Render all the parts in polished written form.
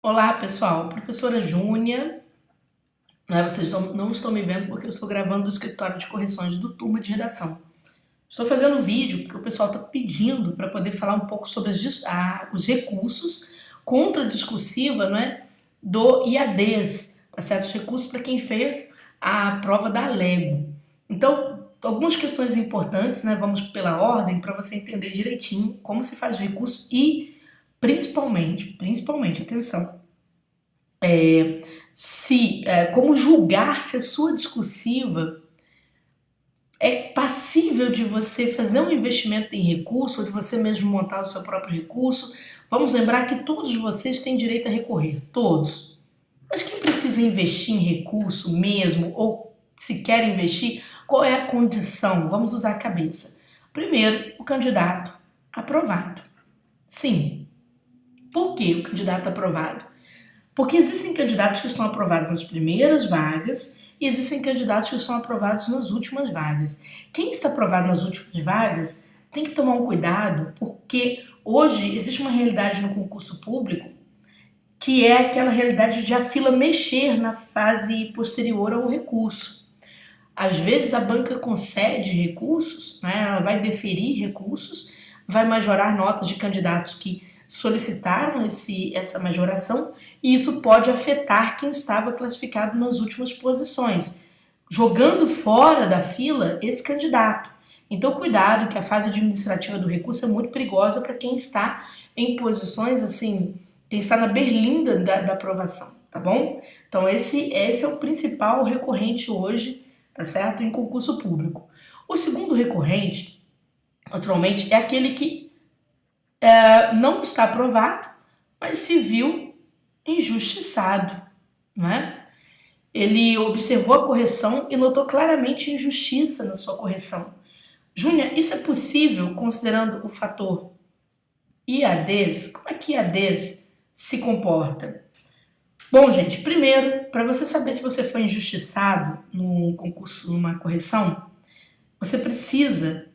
Olá, pessoal. Professora Júnia, né, vocês não estão me vendo porque eu estou gravando do escritório de correções do Turma de Redação. Estou fazendo vídeo porque o pessoal está pedindo para poder falar um pouco sobre os recursos contra a discursiva, né, do IADES, tá certo? Os recursos para quem fez a prova da Lego. Então, algumas questões importantes, né, vamos pela ordem para você entender direitinho como se faz o recurso e principalmente, atenção, como julgar se a sua discursiva é passível de você fazer um investimento em recurso ou de você mesmo montar o seu próprio recurso. Vamos lembrar que todos vocês têm direito a recorrer, todos. Mas quem precisa investir em recurso mesmo, ou se quer investir, qual é a condição? Vamos usar a cabeça. Primeiro, o candidato aprovado. Sim. Por que o candidato aprovado? Porque existem candidatos que estão aprovados nas primeiras vagas e existem candidatos que estão aprovados nas últimas vagas. Quem está aprovado nas últimas vagas tem que tomar um cuidado, porque hoje existe uma realidade no concurso público que é aquela realidade de a fila mexer na fase posterior ao recurso. Às vezes a banca concede recursos, né, ela vai deferir recursos, vai majorar notas de candidatos que solicitaram essa majoração e isso pode afetar quem estava classificado nas últimas posições, jogando fora da fila esse candidato. Então, cuidado, que a fase administrativa do recurso é muito perigosa para quem está em posições assim, quem está na berlinda da aprovação, tá bom? Então, esse é o principal recorrente hoje, tá certo? Em concurso público. O segundo recorrente, naturalmente, é aquele que não está aprovado, mas se viu injustiçado, não é? Ele observou a correção e notou claramente injustiça na sua correção. Júnia, isso é possível considerando o fator IADES? Como é que IADES se comporta? Bom, gente, primeiro, para você saber se você foi injustiçado no concurso, numa correção, você precisa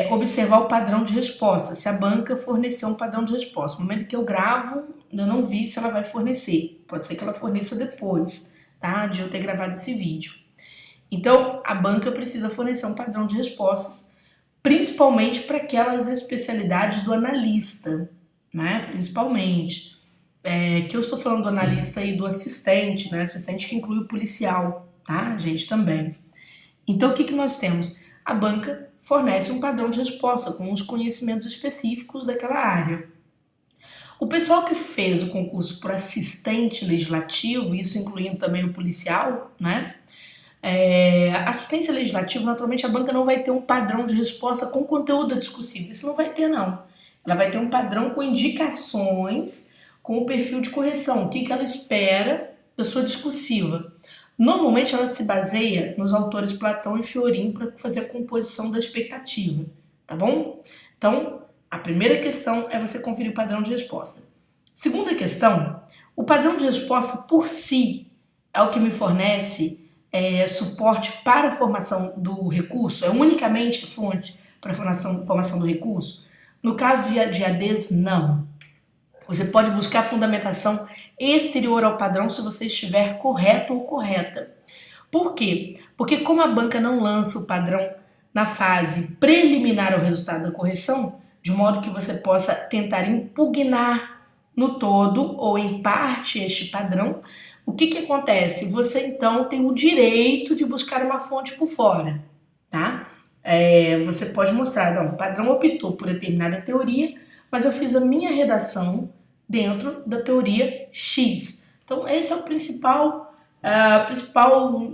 observar o padrão de resposta, se a banca forneceu um padrão de resposta. No momento que eu gravo, eu não vi se ela vai fornecer. Pode ser que ela forneça depois, tá? De eu ter gravado esse vídeo. Então, a banca precisa fornecer um padrão de respostas, principalmente para aquelas especialidades do analista, né? Principalmente. Que eu estou falando do analista e do assistente, né? Assistente que inclui o policial, tá, gente, também. Então, o que nós temos? A banca fornece um padrão de resposta com os conhecimentos específicos daquela área. O pessoal que fez o concurso para assistente legislativo, isso incluindo também o policial, né? Assistência legislativa, naturalmente, a banca não vai ter um padrão de resposta com conteúdo discursivo. Isso não vai ter, não. Ela vai ter um padrão com indicações, com o perfil de correção, o que ela espera da sua discursiva. Normalmente ela se baseia nos autores Platão e Fiorin para fazer a composição da expectativa, tá bom? Então, a primeira questão é você conferir o padrão de resposta. Segunda questão, o padrão de resposta por si é o que me fornece suporte para a formação do recurso? É unicamente a fonte para a formação do recurso? No caso de ADs, não. Você pode buscar fundamentação exterior ao padrão se você estiver correto ou correta. Por quê? Porque como a banca não lança o padrão na fase preliminar ao resultado da correção, de modo que você possa tentar impugnar no todo ou em parte este padrão, o que acontece? Você então tem o direito de buscar uma fonte por fora, tá? Você pode mostrar, não, o padrão optou por determinada teoria, mas eu fiz a minha redação dentro da teoria X. Então, esse é o principal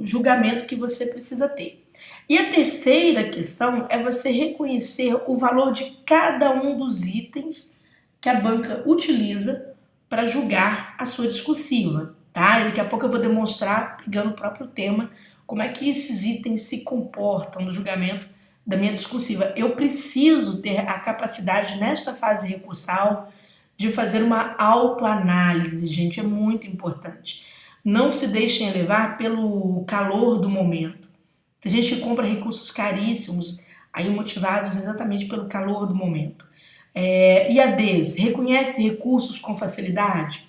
julgamento que você precisa ter. E a terceira questão é você reconhecer o valor de cada um dos itens que a banca utiliza para julgar a sua discursiva, tá? E daqui a pouco eu vou demonstrar, pegando o próprio tema, como é que esses itens se comportam no julgamento da minha discursiva. Eu preciso ter a capacidade, nesta fase recursal, de fazer uma autoanálise, gente, é muito importante. Não se deixem levar pelo calor do momento. Tem gente que compra recursos caríssimos, aí motivados exatamente pelo calor do momento. IADs, reconhece recursos com facilidade?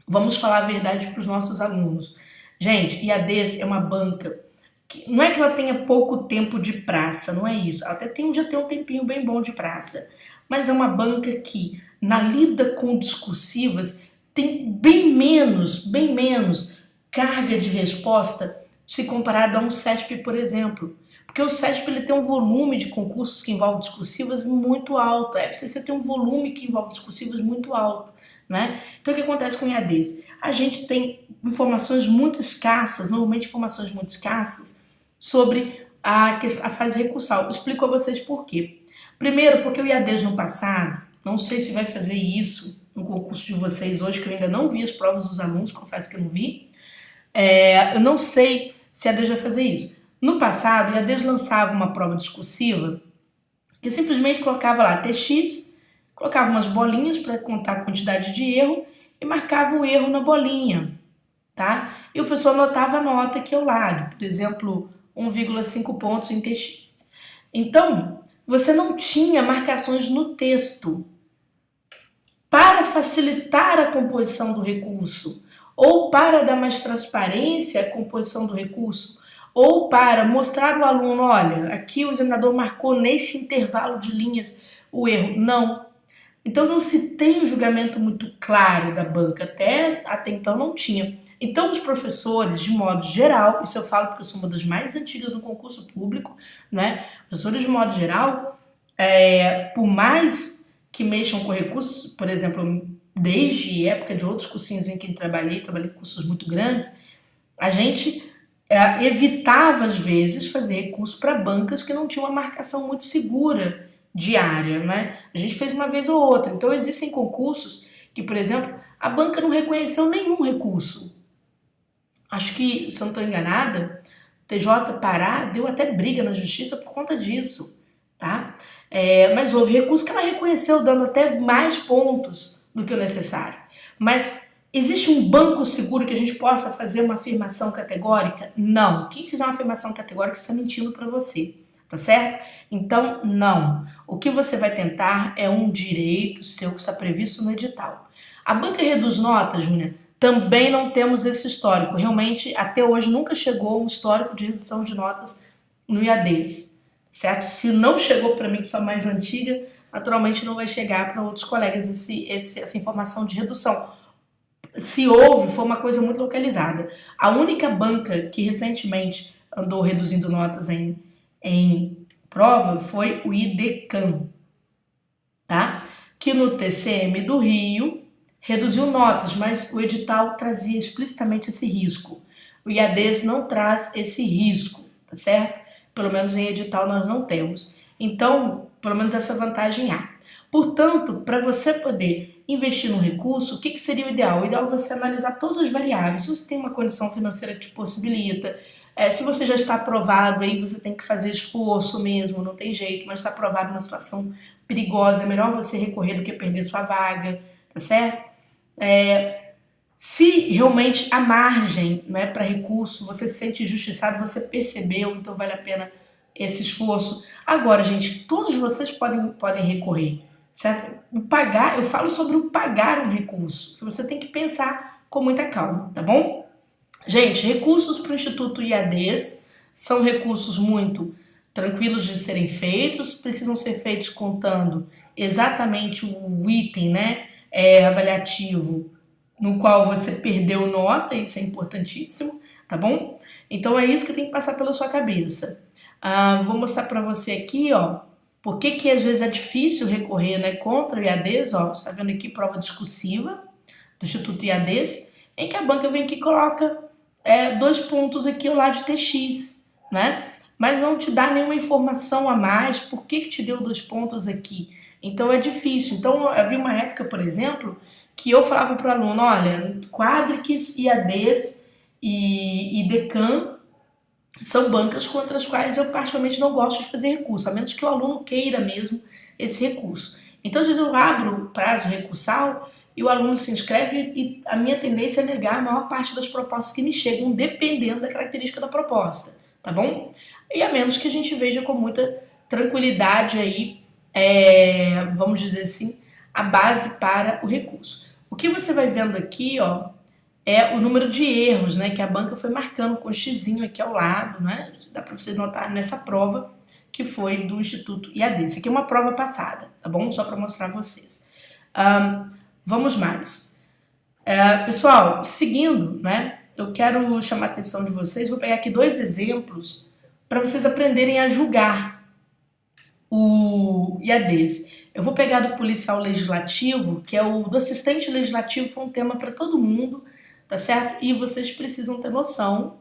Vamos falar a verdade para os nossos alunos. Gente, IADs é uma banca que não é que ela tenha pouco tempo de praça, não é isso. Ela até já tem um tempinho bem bom de praça. Mas é uma banca que, na lida com discursivas, tem bem menos carga de resposta se comparado a um CESP, por exemplo. Porque o CESP ele tem um volume de concursos que envolvem discursivas muito alto. A FCC tem um volume que envolve discursivas muito alto. Né? Então, o que acontece com o IADs? A gente tem informações muito escassas, normalmente informações muito escassas, sobre a fase recursal. Explico a vocês por quê. Primeiro, porque o IADs no passado, não sei se vai fazer isso no concurso de vocês hoje, que eu ainda não vi as provas dos alunos, confesso que eu não vi. Eu não sei se a IADs vai fazer isso. No passado, o IADs lançava uma prova discursiva que simplesmente colocava lá TX, colocava umas bolinhas para contar a quantidade de erro e marcava o erro na bolinha, tá? E o professor anotava a nota aqui ao lado, por exemplo, 1,5 pontos em TX. Então, você não tinha marcações no texto para facilitar a composição do recurso, ou para dar mais transparência à composição do recurso, ou para mostrar ao aluno, olha, aqui o examinador marcou neste intervalo de linhas o erro. Não. Então não se tem um julgamento muito claro da banca, até então não tinha. Então os professores, de modo geral, isso eu falo porque eu sou uma das mais antigas no concurso público, né? Professores de modo geral, por mais que mexam com recursos, por exemplo, desde época de outros cursinhos em que trabalhei cursos muito grandes, a gente evitava às vezes fazer recurso para bancas que não tinham uma marcação muito segura diária, né? A gente fez uma vez ou outra. Então existem concursos que, por exemplo, a banca não reconheceu nenhum recurso. Acho que, se eu não estou enganada, TJ Pará deu até briga na justiça por conta disso, tá? Mas houve recurso que ela reconheceu, dando até mais pontos do que o necessário. Mas existe um banco seguro que a gente possa fazer uma afirmação categórica? Não. Quem fizer uma afirmação categórica está mentindo para você, tá certo? Então, não. O que você vai tentar é um direito seu que está previsto no edital. A banca reduz notas, Júnior? Também não temos esse histórico. Realmente, até hoje, nunca chegou um histórico de redução de notas no IADs, certo? Se não chegou para mim, que sou a mais antiga, naturalmente não vai chegar para outros colegas essa informação de redução. Se houve, foi uma coisa muito localizada. A única banca que recentemente andou reduzindo notas em prova foi o IDECAM, tá? Que no TCM do Rio reduziu notas, mas o edital trazia explicitamente esse risco. O IADs não traz esse risco, tá certo? Pelo menos em edital nós não temos. Então, pelo menos essa vantagem há. Portanto, para você poder investir no recurso, o que seria o ideal? O ideal é você analisar todas as variáveis. Se você tem uma condição financeira que te possibilita, se você já está aprovado, aí você tem que fazer esforço mesmo, não tem jeito, mas está aprovado numa situação perigosa, é melhor você recorrer do que perder sua vaga, tá certo? Se realmente a margem, né, para recurso, você se sente injustiçado, você percebeu, então vale a pena esse esforço. Agora, gente, todos vocês podem recorrer, certo? Eu falo sobre o pagar um recurso, que você tem que pensar com muita calma, tá bom? Gente, recursos para o Instituto IADs são recursos muito tranquilos de serem feitos, precisam ser feitos contando exatamente o item, né, avaliativo no qual você perdeu nota, isso é importantíssimo, tá bom? Então é isso que tem que passar pela sua cabeça. Vou mostrar para você aqui, ó, por que às vezes é difícil recorrer, né, contra o IADs, ó, você tá vendo aqui prova discursiva do Instituto IADs, em que a banca vem aqui e coloca 2 pontos aqui ao lado de TX, né? Mas não te dá nenhuma informação a mais, por que te deu 2 pontos aqui? Então é difícil. Então havia uma época, por exemplo, que eu falava para o aluno, olha, Quadrix, IADs e IDECAM são bancas contra as quais eu particularmente não gosto de fazer recurso, a menos que o aluno queira mesmo esse recurso. Então, às vezes eu abro o prazo recursal e o aluno se inscreve e a minha tendência é negar a maior parte das propostas que me chegam, dependendo da característica da proposta, tá bom? E a menos que a gente veja com muita tranquilidade aí, vamos dizer assim, a base para o recurso. O que você vai vendo aqui, ó, é o número de erros, né, que a banca foi marcando com o xizinho aqui ao lado, né? Dá para vocês notarem nessa prova que foi do Instituto IAD. Isso aqui é uma prova passada, tá bom? Só para mostrar a vocês. Vamos mais. Pessoal, seguindo, né? Eu quero chamar a atenção de vocês. Vou pegar aqui 2 exemplos para vocês aprenderem a julgar o IADs. Eu vou pegar do policial legislativo, que é o do assistente legislativo, foi um tema para todo mundo, tá certo? E vocês precisam ter noção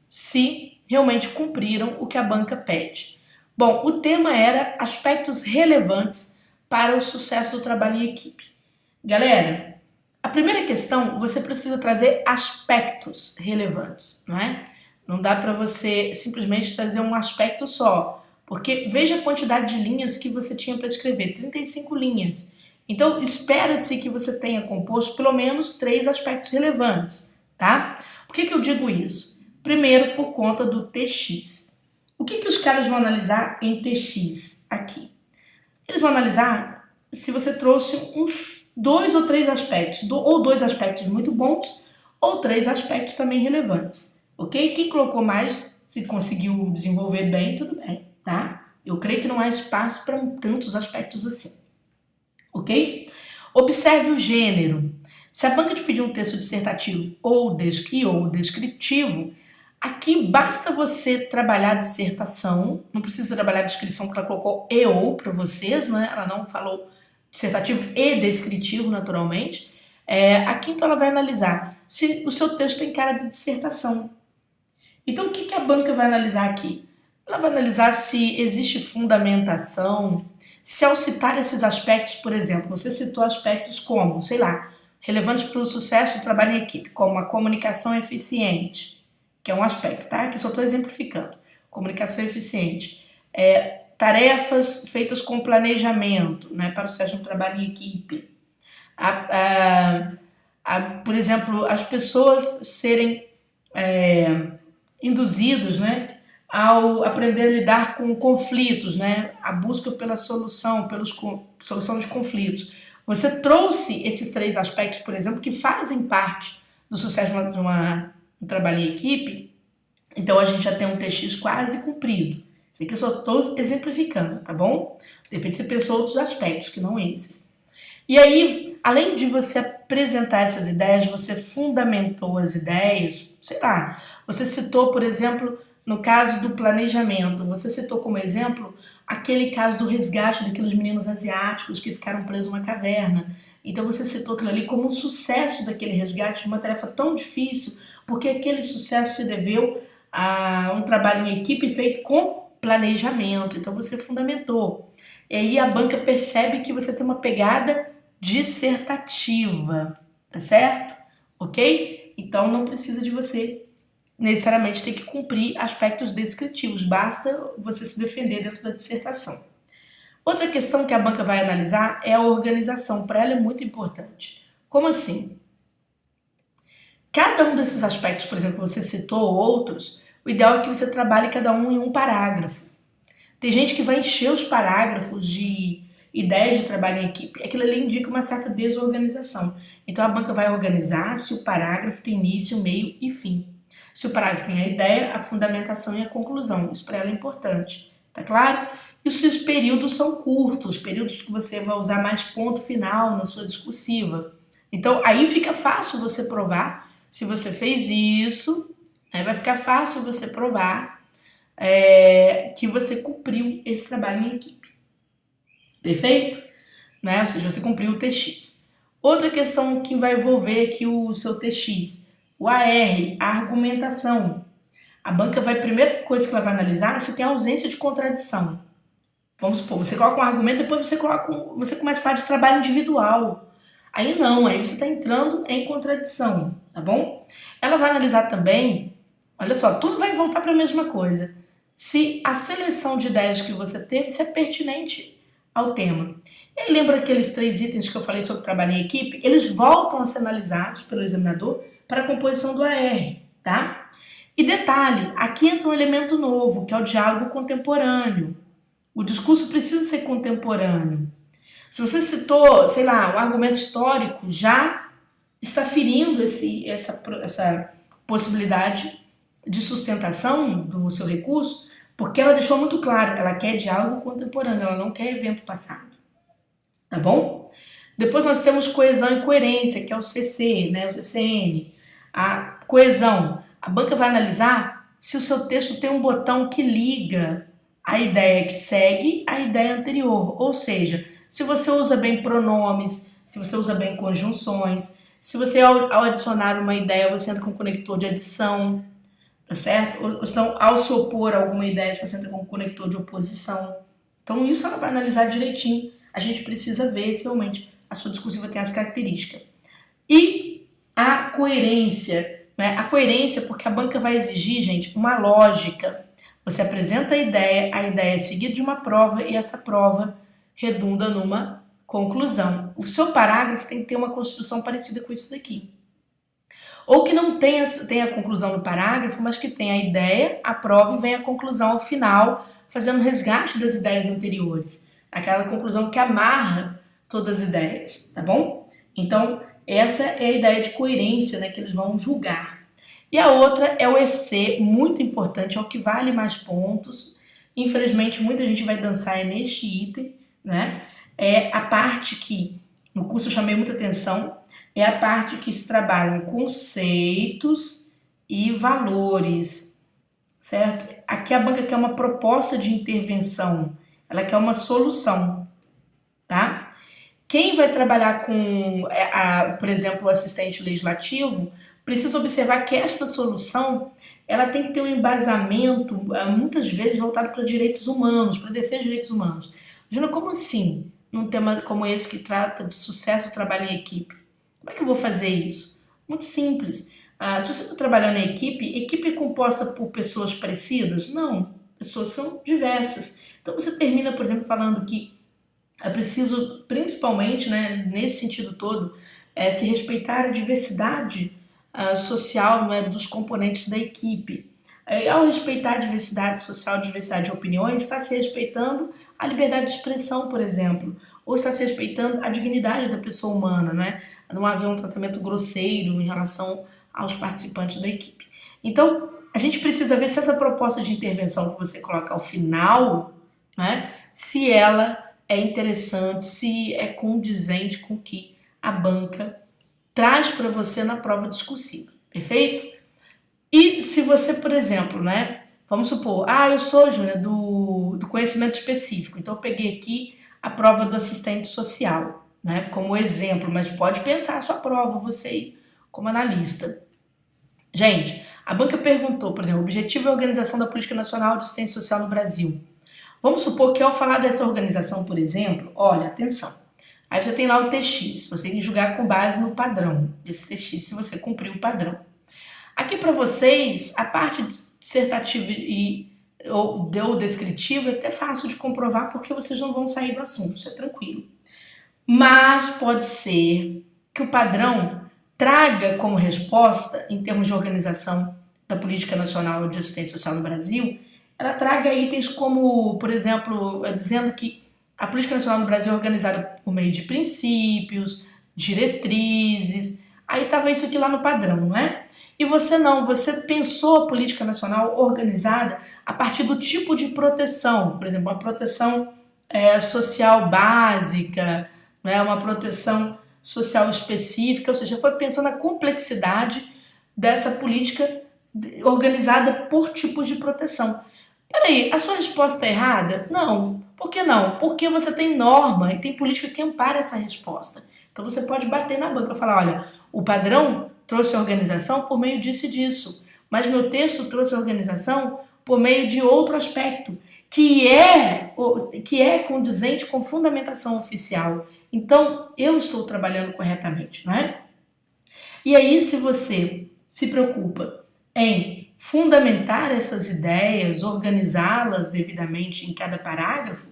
se realmente cumpriram o que a banca pede. Bom, o tema era aspectos relevantes para o sucesso do trabalho em equipe. Galera, a primeira questão, você precisa trazer aspectos relevantes, não é? Não dá para você simplesmente trazer um aspecto só, porque veja a quantidade de linhas que você tinha para escrever, 35 linhas. Então, espera-se que você tenha composto pelo menos 3 aspectos relevantes, tá? Por que eu digo isso? Primeiro, por conta do TX. O que os caras vão analisar em TX aqui? Eles vão analisar se você trouxe uns 2 ou 3 aspectos, ou 2 aspectos muito bons, ou 3 aspectos também relevantes, ok? Quem colocou mais, se conseguiu desenvolver bem, tudo bem, tá? Eu creio que não há espaço para tantos aspectos assim, ok? Observe o gênero. Se a banca te pedir um texto dissertativo ou descritivo, aqui basta você trabalhar a dissertação, não precisa trabalhar a descrição que ela colocou e ou para vocês, né? Ela não falou dissertativo e descritivo, naturalmente. Aqui, então, ela vai analisar se o seu texto tem cara de dissertação. Então, o que a banca vai analisar aqui? Ela vai analisar se existe fundamentação, se ao citar esses aspectos, por exemplo, você citou aspectos como, sei lá, relevantes para o sucesso do trabalho em equipe, como a comunicação eficiente, que é um aspecto, tá? Aqui só estou exemplificando. Comunicação eficiente. Tarefas feitas com planejamento, né, para o sucesso do trabalho em equipe. Por exemplo, as pessoas serem induzidas, né, ao aprender a lidar com conflitos, né, a busca pela solução, solução dos conflitos. Você trouxe esses 3 aspectos, por exemplo, que fazem parte do sucesso de um trabalho em equipe, então a gente já tem um TX quase cumprido. Isso aqui eu só estou exemplificando, tá bom? De repente você pensou outros aspectos que não esses. E aí, além de você apresentar essas ideias, você fundamentou as ideias, sei lá, você citou, por exemplo, no caso do planejamento, você citou como exemplo aquele caso do resgate daqueles meninos asiáticos que ficaram presos numa caverna. Então você citou aquilo ali como um sucesso daquele resgate de uma tarefa tão difícil, porque aquele sucesso se deveu a um trabalho em equipe feito com planejamento. Então você fundamentou. E aí a banca percebe que você tem uma pegada dissertativa, tá certo? Ok? Então não precisa de você necessariamente ter que cumprir aspectos descritivos, basta você se defender dentro da dissertação. Outra questão que a banca vai analisar é a organização. Para ela é muito importante. Como assim? Cada um desses aspectos, por exemplo, que você citou, outros, o ideal é que você trabalhe cada um em um parágrafo. Tem gente que vai encher os parágrafos de ideias de trabalho em equipe. Aquilo ali indica uma certa desorganização. Então a banca vai organizar se o parágrafo tem início, meio e fim. Se o parágrafo tem a ideia, a fundamentação e a conclusão. Isso para ela é importante. Tá claro? E se os períodos são curtos, períodos que você vai usar mais ponto final na sua discursiva. Então aí fica fácil você provar se você fez isso, né? Vai ficar fácil você provar que você cumpriu esse trabalho em equipe. Perfeito? Né? Ou seja, você cumpriu o TX. Outra questão que vai envolver aqui o seu TX, o AR, a argumentação. A banca vai, a primeira coisa que ela vai analisar é se tem ausência de contradição. Vamos supor, você coloca um argumento, depois você começa a falar de trabalho individual. Aí não, aí você está entrando em contradição, tá bom? Ela vai analisar também, olha só, tudo vai voltar para a mesma coisa. Se a seleção de ideias que você teve, se é pertinente ao tema. E aí lembra aqueles 3 itens que eu falei sobre trabalho em equipe? Eles voltam a ser analisados pelo examinador para a composição do AR, tá? E detalhe, aqui entra um elemento novo, que é o diálogo contemporâneo. O discurso precisa ser contemporâneo. Se você citou, sei lá, um argumento histórico, já está ferindo essa possibilidade de sustentação do seu recurso, porque ela deixou muito claro, ela quer diálogo contemporâneo, ela não quer evento passado, tá bom? Depois nós temos coesão e coerência, que é o CC, né, o CCN. A coesão, a banca vai analisar se o seu texto tem um botão que liga a ideia que segue à ideia anterior, ou seja, se você usa bem pronomes, se você usa bem conjunções, se você ao adicionar uma ideia você entra com conector de adição, tá certo? Ou então, ao se opor a alguma ideia, você entra com conector de oposição. Então isso ela vai analisar direitinho. A gente precisa ver se realmente a sua discursiva tem as características. E a coerência, né? A coerência porque a banca vai exigir, gente, uma lógica. Você apresenta a ideia é seguida de uma prova e essa prova redunda numa conclusão. O seu parágrafo tem que ter uma construção parecida com isso daqui. Ou que não tenha a conclusão no parágrafo, mas que tenha a ideia, a prova e venha a conclusão ao final, fazendo resgate das ideias anteriores. Aquela conclusão que amarra todas as ideias, tá bom? Então, essa é a ideia de coerência, né, que eles vão julgar. E a outra é o EC, muito importante, é o que vale mais pontos. Infelizmente, muita gente vai dançar neste item, né? É a parte que, no curso eu chamei muita atenção, é a parte que se trabalham conceitos e valores, certo? Aqui a banca quer uma proposta de intervenção, ela quer uma solução, tá? Quem vai trabalhar com, por exemplo, o assistente legislativo, precisa observar que esta solução ela tem que ter um embasamento, muitas vezes, voltado para direitos humanos, para defesa de direitos humanos. Juna, como assim? Num tema como esse que trata de sucesso do trabalho em equipe. Como é que eu vou fazer isso? Muito simples. Se você está trabalhando em equipe é composta por pessoas parecidas? Não, pessoas são diversas. Então você termina, por exemplo, falando que é preciso, principalmente, né, nesse sentido todo, se respeitar a diversidade social, né, dos componentes da equipe. Ao respeitar a diversidade social, a diversidade de opiniões, está se respeitando a liberdade de expressão, por exemplo, ou está se respeitando a dignidade da pessoa humana, né? Não haver um tratamento grosseiro em relação aos participantes da equipe. Então, a gente precisa ver se essa proposta de intervenção que você coloca ao final, né, se ela é interessante, se é condizente com o que a banca traz para você na prova discursiva, perfeito? E se você, por exemplo, né, vamos supor, eu sou, Júlia, do conhecimento específico, então eu peguei aqui a prova do assistente social, né, como exemplo, mas pode pensar a sua prova, você como analista. Gente, a banca perguntou, por exemplo, o objetivo é a organização da política nacional de assistência social no Brasil. Vamos supor que ao falar dessa organização, por exemplo, olha, atenção, aí você tem lá o TX, você tem que julgar com base no padrão desse TX, se você cumprir o padrão. Aqui para vocês, a parte dissertativa ou descritiva é até fácil de comprovar porque vocês não vão sair do assunto, isso é tranquilo. Mas pode ser que o padrão traga como resposta, em termos de organização da Política Nacional de Assistência Social no Brasil, ela traga itens como, por exemplo, dizendo que a Política Nacional no Brasil é organizada por meio de princípios, diretrizes, aí estava isso aqui lá no padrão, não é? E você não, você pensou a política nacional organizada a partir do tipo de proteção, por exemplo, uma proteção social básica, né, uma proteção social específica, ou seja, foi pensando na complexidade dessa política organizada por tipos de proteção. Peraí, a sua resposta é errada? Não. Por que não? Porque você tem norma e tem política que ampara essa resposta. Então você pode bater na banca e falar, olha, o padrão trouxe a organização por meio disso e disso, mas meu texto trouxe a organização por meio de outro aspecto, que é condizente com fundamentação oficial. Então, eu estou trabalhando corretamente, não é? E aí, se você se preocupa em fundamentar essas ideias, organizá-las devidamente em cada parágrafo,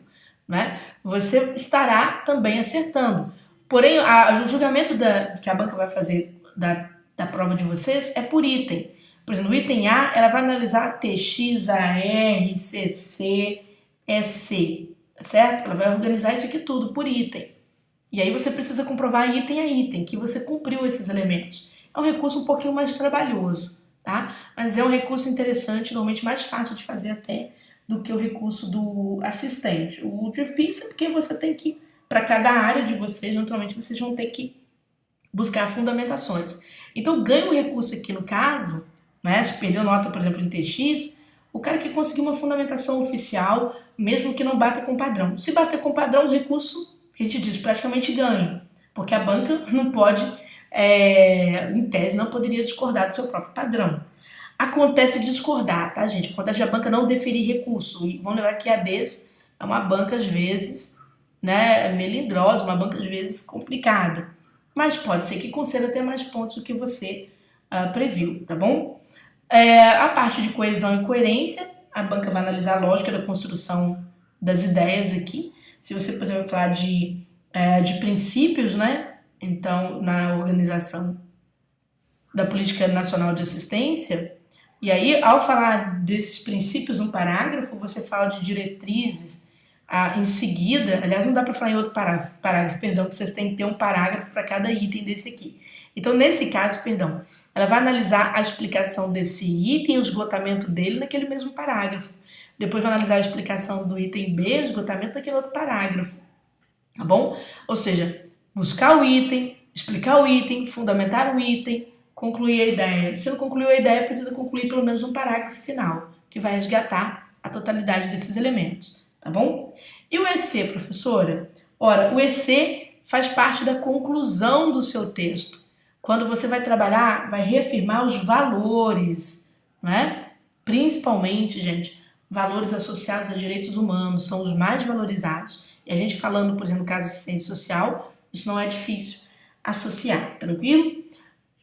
né, você estará também acertando. Porém, o julgamento que a banca vai fazer da prova de vocês é por item. Por exemplo, no item A, ela vai analisar TX, AR, CC, EC, tá certo? Ela vai organizar isso aqui tudo por item. E aí você precisa comprovar item a item que você cumpriu esses elementos. É um recurso um pouquinho mais trabalhoso, tá? Mas é um recurso interessante, normalmente mais fácil de fazer até do que o recurso do assistente. O difícil é porque você tem que, para cada área de vocês, naturalmente vocês vão ter que buscar fundamentações. Então, ganha o recurso aqui no caso, né? Se perdeu nota, por exemplo, em TX, o cara que conseguiu uma fundamentação oficial, mesmo que não bata com o padrão. Se bater com o padrão, o recurso, que a gente diz, praticamente ganha. Porque a banca não pode, em tese, não poderia discordar do seu próprio padrão. Acontece discordar, tá, gente? Acontece a banca não deferir recurso. E vamos lembrar que a ADES é uma banca, às vezes, né, melindrosa, uma banca, às vezes, complicada. Mas pode ser que conceda até mais pontos do que você previu, tá bom? A parte de coesão e coerência, a banca vai analisar a lógica da construção das ideias aqui. Se você, por exemplo, falar de princípios, né? Então, na organização da Política Nacional de Assistência, e aí, ao falar desses princípios no parágrafo, você fala de diretrizes em seguida. Aliás, não dá para falar em outro parágrafo, perdão, que vocês têm que ter um parágrafo para cada item desse aqui. Então, nesse caso, perdão, ela vai analisar a explicação desse item, o esgotamento dele naquele mesmo parágrafo. Depois vai analisar a explicação do item B, o esgotamento daquele outro parágrafo. Tá bom? Ou seja, buscar o item, explicar o item, fundamentar o item, concluir a ideia. Se não concluiu a ideia, precisa concluir pelo menos um parágrafo final, que vai resgatar a totalidade desses elementos. Tá bom? E o EC, professora? Ora, o EC faz parte da conclusão do seu texto. Quando você vai trabalhar, vai reafirmar os valores, não é? Principalmente, gente, valores associados a direitos humanos são os mais valorizados. E a gente falando, por exemplo, no caso de assistência social, isso não é difícil associar, tranquilo?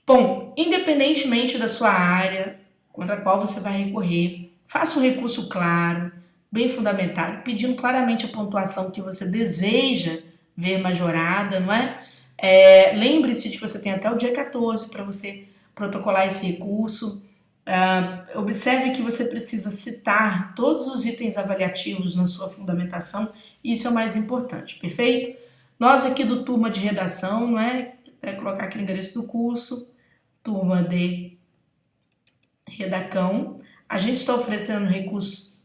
Bom, independentemente da sua área contra a qual você vai recorrer, faça um recurso claro, bem fundamentado, pedindo claramente a pontuação que você deseja ver majorada, não é? Lembre-se de que você tem até o dia 14 para você protocolar esse recurso. Observe que você precisa citar todos os itens avaliativos na sua fundamentação, isso é o mais importante, perfeito? Nós aqui do Turma de Redação, não é? Colocar aqui o endereço do curso, Turma de Redacão. A gente está oferecendo recursos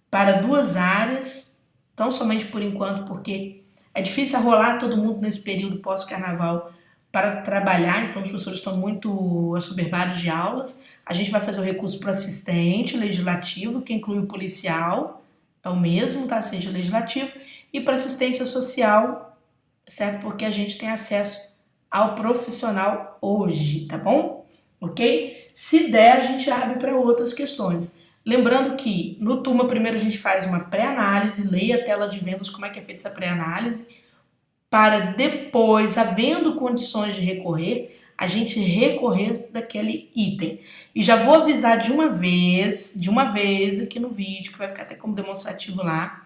para 2 áreas, tão somente por enquanto, porque é difícil arrolar todo mundo nesse período pós-carnaval para trabalhar, então os professores estão muito assoberbados de aulas. A gente vai fazer o recurso para assistente legislativo, que inclui o policial, é o mesmo, tá? Assistente legislativo, e para assistência social, certo? Porque a gente tem acesso ao profissional hoje, tá bom? Ok? Se der, a gente abre para outras questões. Lembrando que no Turma primeiro a gente faz uma pré-análise, leia a tela de vendas, como é que é feita essa pré-análise, para depois, havendo condições de recorrer, a gente recorrer daquele item. E já vou avisar de uma vez aqui no vídeo, que vai ficar até como demonstrativo lá.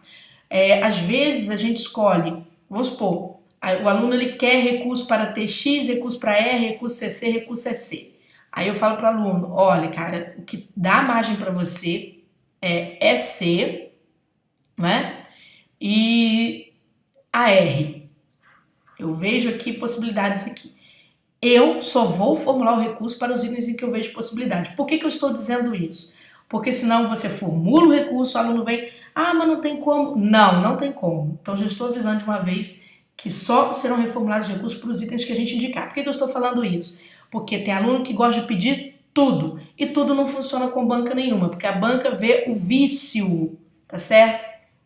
Às vezes a gente escolhe, vamos supor, o aluno ele quer recurso para TX, recurso para R, recurso CC, recurso EC. Aí eu falo para o aluno, olha, cara, o que dá margem para você é EC, né? E AR. Eu vejo aqui possibilidades aqui. Eu só vou formular o recurso para os itens em que eu vejo possibilidade. Por que eu estou dizendo isso? Porque senão você formula o recurso, o aluno vem, mas não tem como. Não, não tem como. Então já estou avisando de uma vez que só serão reformulados recursos para os itens que a gente indicar. Por que eu estou falando isso? Porque tem aluno que gosta de pedir tudo, e tudo não funciona com banca nenhuma, porque a banca vê o vício, tá certo?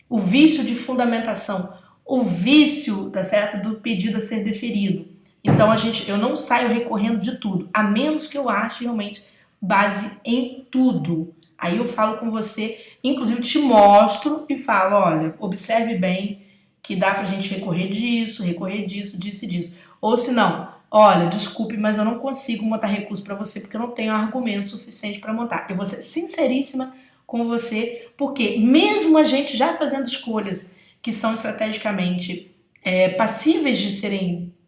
O vício de fundamentação, o vício, tá certo, do pedido a ser deferido. Então eu não saio recorrendo de tudo, a menos que eu ache realmente base em tudo. Aí eu falo com você, inclusive te mostro e falo, olha, observe bem que dá pra gente recorrer disso, disso e disso. Ou se não, olha, desculpe, mas eu não consigo montar recurso para você porque eu não tenho argumento suficiente para montar. Eu vou ser sinceríssima com você, porque mesmo a gente já fazendo escolhas que são estrategicamente passíveis de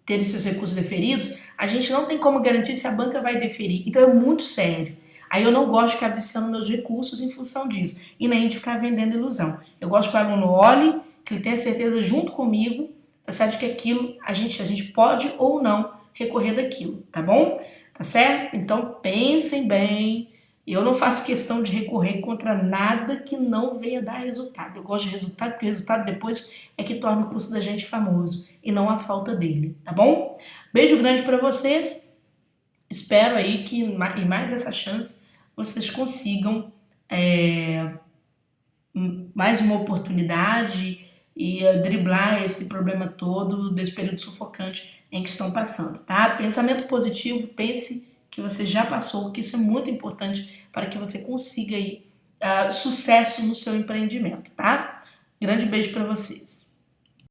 terem seus recursos deferidos, a gente não tem como garantir se a banca vai deferir. Então é muito sério. Aí eu não gosto de ficar viciando meus recursos em função disso, e nem de ficar vendendo ilusão. Eu gosto que o aluno olhe, que ele tenha certeza junto comigo, tá certo? Que aquilo a gente pode ou não recorrer daquilo, tá bom? Tá certo? Então pensem bem. Eu não faço questão de recorrer contra nada que não venha dar resultado. Eu gosto de resultado porque o resultado depois é que torna o curso da gente famoso e não a falta dele, tá bom? Beijo grande para vocês. Espero aí que em mais essa chance vocês consigam mais uma oportunidade e driblar esse problema todo desse período sufocante em que estão passando, tá? Pensamento positivo, pense que você já passou, que isso é muito importante para que você consiga aí sucesso no seu empreendimento, tá? Grande beijo para vocês.